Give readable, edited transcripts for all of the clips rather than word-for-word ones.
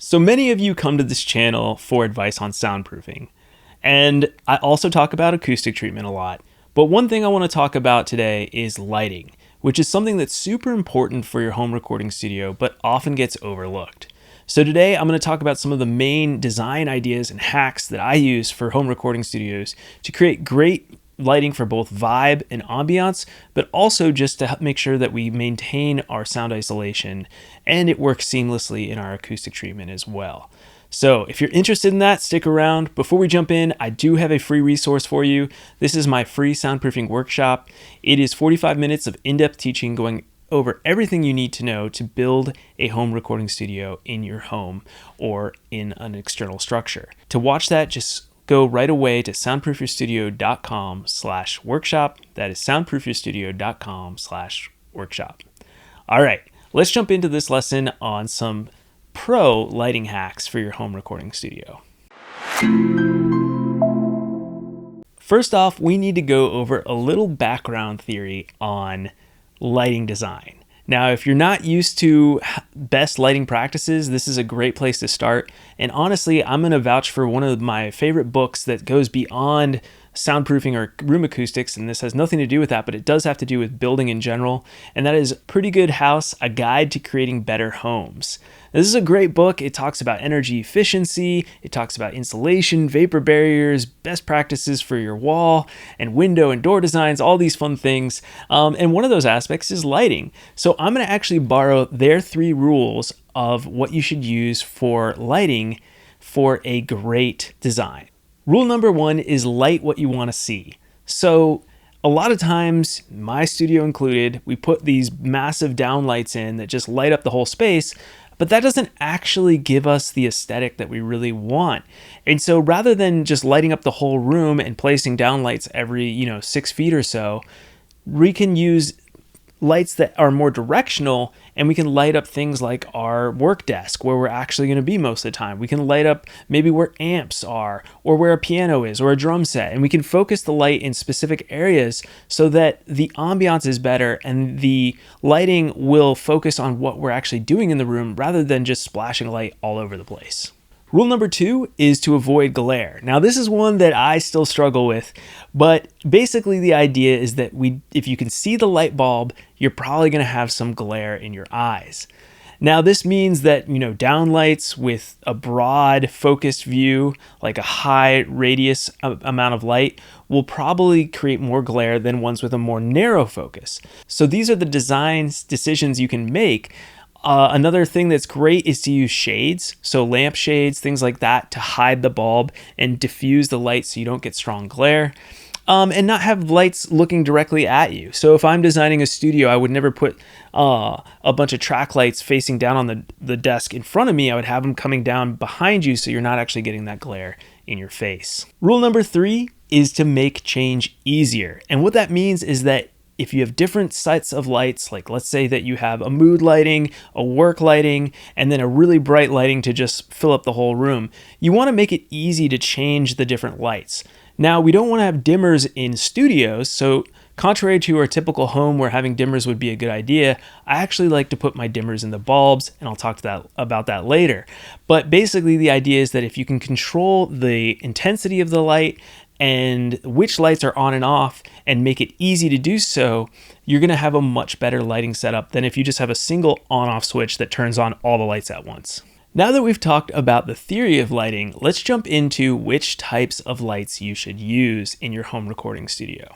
So many of you come to this channel for advice on soundproofing, and I also talk about acoustic treatment a lot. But one thing I want to talk about today is lighting, which is something that's super important for your home recording studio, but often gets overlooked. So today I'm going to talk about some of the main design ideas and hacks that I use for home recording studios to create great lighting for both vibe and ambiance, but also just to make sure that we maintain our sound isolation and it works seamlessly in our acoustic treatment as well. So if you're interested in that, stick around. Before we jump in, I do have a free resource for you. This is my free soundproofing workshop. It is 45 minutes of in-depth teaching going over everything you need to know to build a home recording studio in your home or in an external structure. To watch that, just go right away to soundproofyourstudio.com/workshop. That is soundproofyourstudio.com/workshop. All right, let's jump into this lesson on some pro lighting hacks for your home recording studio. First off, we need to go over a little background theory on lighting design. Now, if you're not used to best lighting practices, this is a great place to start. And honestly, I'm going to vouch for one of my favorite books that goes beyond soundproofing or room acoustics, and this has nothing to do with that, but it does have to do with building in general, and that is Pretty Good House, A Guide to Creating Better Homes. This is a great book. It talks about energy efficiency, it talks about insulation, vapor barriers, best practices for your wall, and window and door designs, all these fun things, and one of those aspects is lighting. So I'm going to actually borrow their 3 rules of what you should use for lighting for a great design. Rule number 1 is light what you want to see. So a lot of times, my studio included, we put these massive downlights in that just light up the whole space, but that doesn't actually give us the aesthetic that we really want. And so rather than just lighting up the whole room and placing downlights every, 6 feet or so, we can use lights that are more directional, and we can light up things like our work desk where we're actually going to be most of the time. We can light up maybe where amps are or where a piano is or a drum set, and we can focus the light in specific areas so that the ambiance is better and the lighting will focus on what we're actually doing in the room rather than just splashing light all over the place. Rule number 2 is to avoid glare. Now, this is one that I still struggle with, but basically the idea is that if you can see the light bulb, you're probably going to have some glare in your eyes. Now, this means that, downlights with a broad focused view, like a high radius amount of light, will probably create more glare than ones with a more narrow focus. So these are the design decisions you can make. Another thing that's great is to use shades, so lamp shades, things like that, to hide the bulb and diffuse the light so you don't get strong glare, and not have lights looking directly at you. So if I'm designing a studio, I would never put a bunch of track lights facing down on the desk in front of me. I would have them coming down behind you so you're not actually getting that glare in your face. Rule number 3 is to make change easier. And what that means is that if you have different sets of lights, like let's say that you have a mood lighting, a work lighting, and then a really bright lighting to just fill up the whole room, you want to make it easy to change the different lights. Now, we don't want to have dimmers in studios, so contrary to our typical home where having dimmers would be a good idea, I actually like to put my dimmers in the bulbs, and I'll talk about that later. But basically the idea is that if you can control the intensity of the light and which lights are on and off and make it easy to do so, you're going to have a much better lighting setup than if you just have a single on-off switch that turns on all the lights at once. Now that we've talked about the theory of lighting, let's jump into which types of lights you should use in your home recording studio.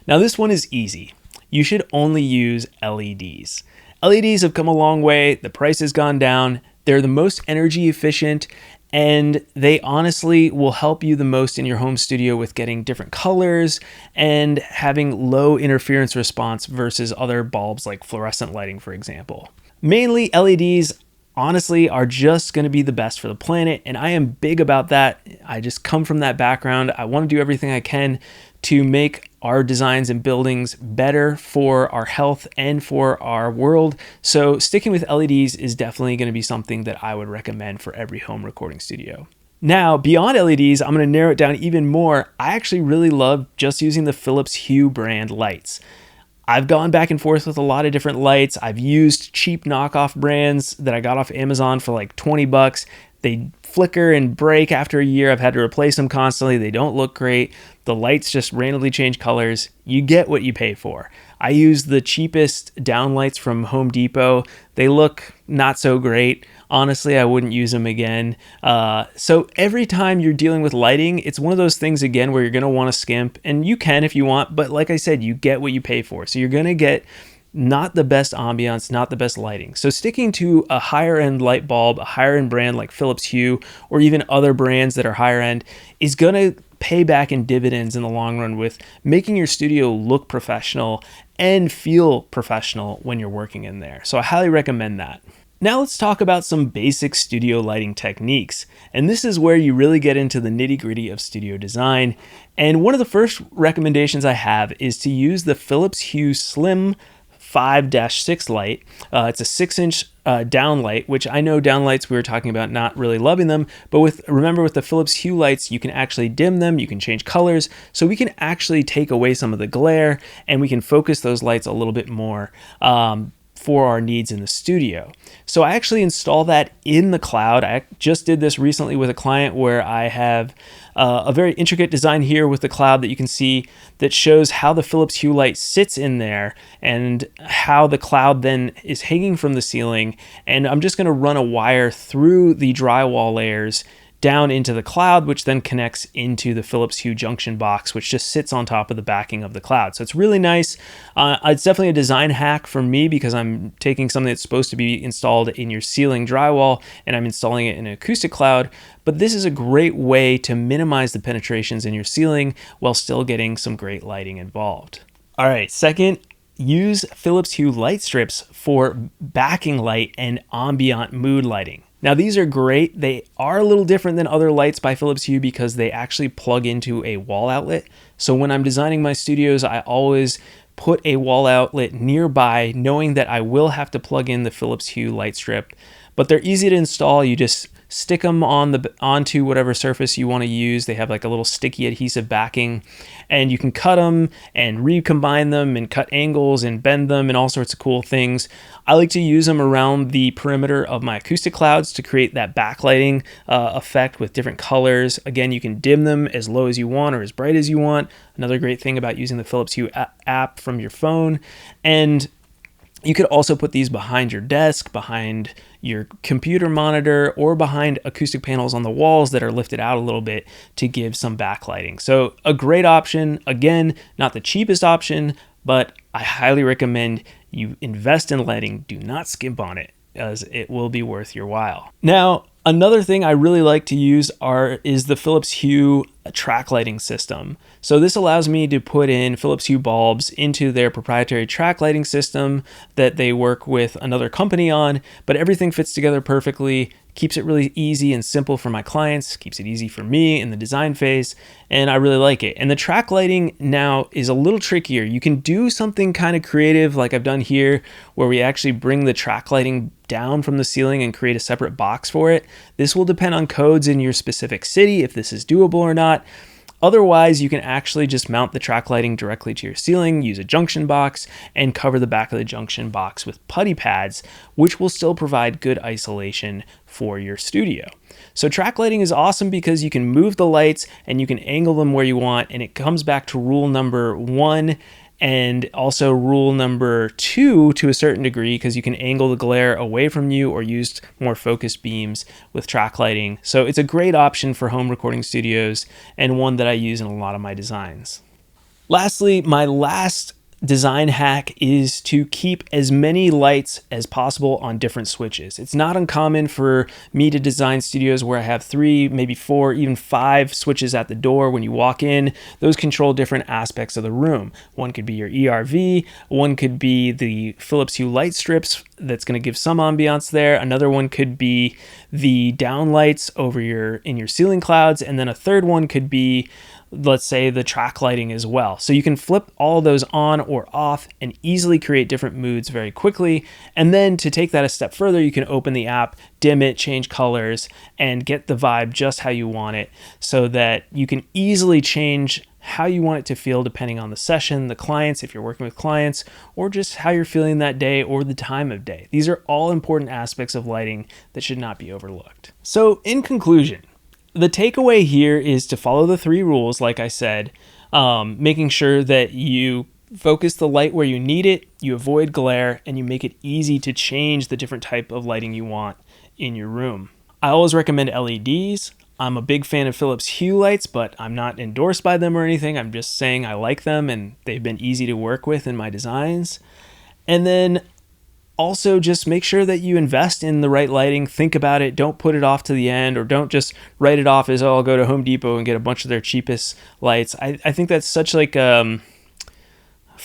Now this one is easy. You should only use LEDs. LEDs have come a long way. The price has gone down. They're the most energy efficient, and they honestly will help you the most in your home studio with getting different colors and having low interference response versus other bulbs like fluorescent lighting, for example. Mainly LEDs honestly are just going to be the best for the planet, and I am big about that. I just come from that background. I want to do everything I can to make our designs and buildings better for our health and for our world. So sticking with LEDs is definitely going to be something that I would recommend for every home recording studio. Now, beyond LEDs, I'm going to narrow it down even more. I actually really love just using the Philips Hue brand lights. I've gone back and forth with a lot of different lights. I've used cheap knockoff brands that I got off Amazon for like 20 bucks. They flicker and break after a year. I've had to replace them constantly. They don't look great. The lights just randomly change colors. You get what you pay for. I use the cheapest downlights from Home Depot. They look not so great. Honestly, I wouldn't use them again. So every time you're dealing with lighting, it's one of those things, again, where you're going to want to skimp. And you can if you want, but like I said, you get what you pay for. So you're going to get not the best ambiance, not the best lighting. So sticking to a higher end light bulb, a higher end brand like Philips Hue, or even other brands that are higher end, is going to pay back in dividends in the long run with making your studio look professional and feel professional when you're working in there. So I highly recommend that. Now let's talk about some basic studio lighting techniques. And this is where you really get into the nitty-gritty of studio design. And one of the first recommendations I have is to use the Philips Hue Slim 5-6 light. It's a 6-inch downlight, which I know downlights we were talking about not really loving them, but remember with the Philips Hue lights, you can actually dim them, you can change colors, so we can actually take away some of the glare and we can focus those lights a little bit more for our needs in the studio. So I actually install that in the cloud. I just did this recently with a client where I have a very intricate design here with the cloud that you can see that shows how the Philips Hue light sits in there and how the cloud then is hanging from the ceiling. And I'm just going to run a wire through the drywall layers down into the cloud, which then connects into the Philips Hue junction box, which just sits on top of the backing of the cloud. So it's really nice. It's definitely a design hack for me because I'm taking something that's supposed to be installed in your ceiling drywall and I'm installing it in an acoustic cloud. But this is a great way to minimize the penetrations in your ceiling while still getting some great lighting involved. All right, second, use Philips Hue light strips for backing light and ambient mood lighting. Now these are great. They are a little different than other lights by Philips Hue because they actually plug into a wall outlet. So when I'm designing my studios, I always put a wall outlet nearby, knowing that I will have to plug in the Philips Hue light strip. But they're easy to install. You just stick them onto whatever surface you want to use. They have like a little sticky adhesive backing, and you can cut them and recombine them and cut angles and bend them and all sorts of cool things. I like to use them around the perimeter of my acoustic clouds to create that backlighting effect with different colors. Again, you can dim them as low as you want or as bright as you want. Another great thing about using the Philips Hue app from your phone. And you could also put these behind your desk, behind your computer monitor, or behind acoustic panels on the walls that are lifted out a little bit to give some backlighting. So a great option. Again, not the cheapest option, but I highly recommend you invest in lighting. Do not skimp on it, as it will be worth your while. Now, another thing I really like to use is the Philips Hue track lighting system. So this allows me to put in Philips Hue bulbs into their proprietary track lighting system that they work with another company on, but everything fits together perfectly, keeps it really easy and simple for my clients, keeps it easy for me in the design phase, and I really like it. And the track lighting now is a little trickier. You can do something kind of creative like I've done here, where we actually bring the track lighting down from the ceiling and create a separate box for it. This will depend on codes in your specific city, if this is doable or not. Otherwise, you can actually just mount the track lighting directly to your ceiling, use a junction box, and cover the back of the junction box with putty pads, which will still provide good isolation for your studio. So track lighting is awesome because you can move the lights and you can angle them where you want, and it comes back to rule number 1 and also rule number 2 to a certain degree, because you can angle the glare away from you or use more focused beams with track lighting. So it's a great option for home recording studios and one that I use in a lot of my designs. Lastly, my last design hack is to keep as many lights as possible on different switches. It's not uncommon for me to design studios where I have 3, maybe 4, even 5 switches at the door when you walk in. Those control different aspects of the room. One could be your ERV, one could be the Philips Hue light strips that's going to give some ambiance there. Another one could be the downlights in your ceiling clouds, and then a third one could be let's say the track lighting as well. So you can flip all those on or off and easily create different moods very quickly. And then to take that a step further, you can open the app, dim it, change colors, and get the vibe just how you want it, so that you can easily change how you want it to feel depending on the session, the clients, if you're working with clients, or just how you're feeling that day or the time of day. These are all important aspects of lighting that should not be overlooked. So in conclusion, the takeaway here is to follow the 3 rules, like I said, making sure that you focus the light where you need it, you avoid glare, and you make it easy to change the different type of lighting you want in your room. I always recommend LEDs. I'm a big fan of Philips Hue lights, but I'm not endorsed by them or anything. I'm just saying I like them and they've been easy to work with in my designs. And then also just make sure that you invest in the right lighting. Think about it. Don't put it off to the end, or don't just write it off as, oh, I'll go to Home Depot and get a bunch of their cheapest lights. I think that's such like, for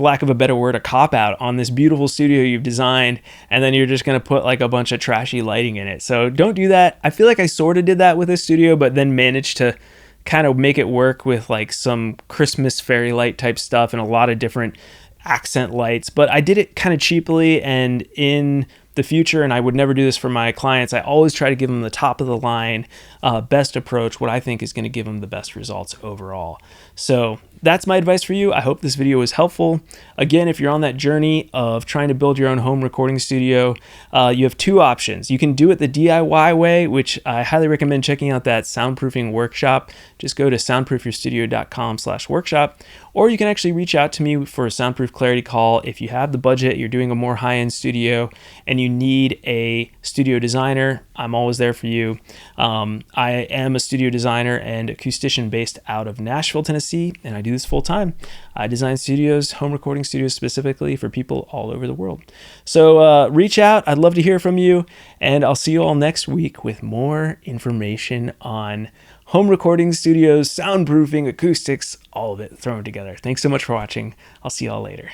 lack of a better word, a cop-out on this beautiful studio you've designed, and then you're just going to put like a bunch of trashy lighting in it. So don't do that. I feel like I sort of did that with this studio, but then managed to kind of make it work with like some Christmas fairy light type stuff and a lot of different accent lights. But I did it kind of cheaply, and in the future, and I would never do this for my clients, I always try to give them the top of the line, best approach, what I think is going to give them the best results overall. So that's my advice for you. I hope this video was helpful. Again, if you're on that journey of trying to build your own home recording studio, you have 2 options. You can do it the DIY way, which I highly recommend checking out that soundproofing workshop. Just go to soundproofyourstudio.com/workshop, or you can actually reach out to me for a Soundproof Clarity call if you have the budget, you're doing a more high-end studio, and you need a studio designer. I'm always there for you. I am a studio designer and acoustician based out of Nashville, Tennessee, and I do this full time. I design studios, home recording studios specifically for people all over the world. So reach out. I'd love to hear from you, and I'll see you all next week with more information on home recording studios, soundproofing, acoustics, all of it thrown together. Thanks so much for watching. I'll see you all later.